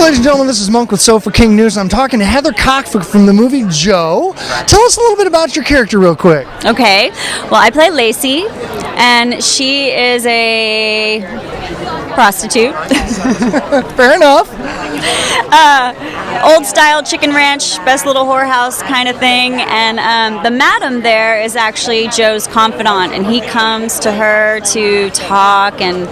Ladies and gentlemen, this is Monk with Sofa King News. I'm talking to Heather Kafka from the movie Joe. Tell us a little bit about your character real quick. Okay, well, I play Lacey, and she is a prostitute. Fair enough. Old style chicken ranch, best little whorehouse kind of thing. And the madam there is actually Joe's confidant, and he comes to her to talk and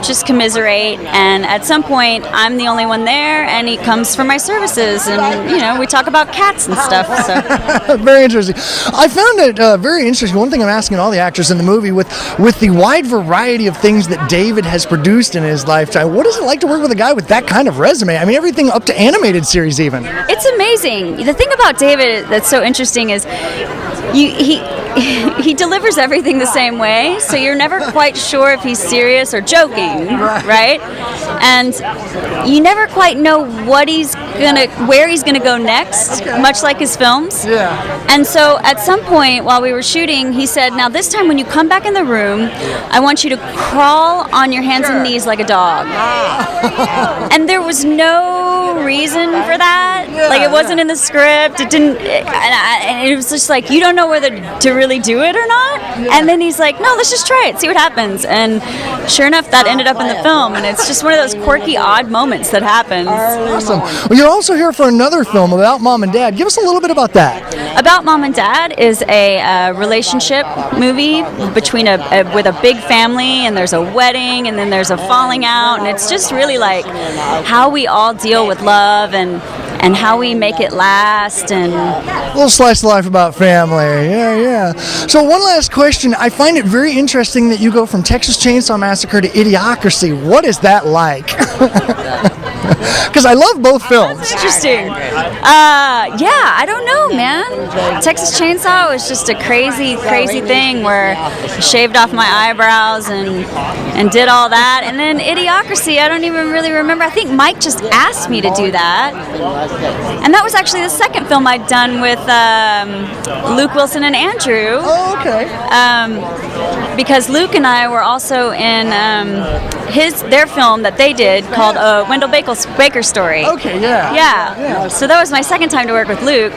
just commiserate. And at some point, I'm the only one there, and he comes for my services, and we talk about cats and stuff. So very interesting. I found it very interesting. One thing I'm asking all the actors in the movie, with the wide variety of things that David has produced in his lifetime, what is it like to work with a guy with that kind of resume? I mean, everything up to animated series even. It's amazing. The thing about David that's so interesting is he delivers everything the same way, so you're never quite sure if he's serious or joking, right? And you never quite know where he's gonna go next, much like his films. Yeah. And so at some point while we were shooting, he said, "Now this time when you come back in the room, I want you to crawl on your hands and knees like a dog." And there was no reason for that. Like, it wasn't in the script. It didn't. And it was just like, you don't know whether to really do it or not. And then he's like, "No, let's just try it, see what happens." And sure enough, that ended up in the film. And it's just one of those quirky, odd moments that happens. Awesome. Well, you're also here for another film about mom and dad. Give us a little bit about that. About Mom and Dad is a relationship movie between with a big family, and there's a wedding, and then there's a falling out, and it's just really like how we all deal with love and how we make it last. And a little slice of life about family. Yeah. So one last question. I find it very interesting that you go from Texas Chainsaw Massacre to Idiocracy. What is that like? Because I love both films. That's interesting. I don't know, man. Texas Chainsaw was just a crazy thing where I shaved off my eyebrows and did all that. And then Idiocracy, I don't even really remember. I think Mike just asked me to do that. And that was actually the second film I'd done with Luke Wilson and Andrew. Oh, okay. Because Luke and I were also in their film that they did called Wendell Baker's Story. Okay, yeah. So that was my second time to work with Luke.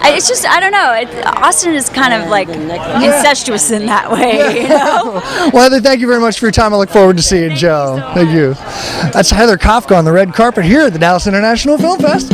It's just, I don't know. Austin is kind of like incestuous in that way, Well, Heather, thank you very much for your time. I look forward to seeing Joe. Thank you. That's Heather Kafka on the red carpet here at the Dallas International Film Fest.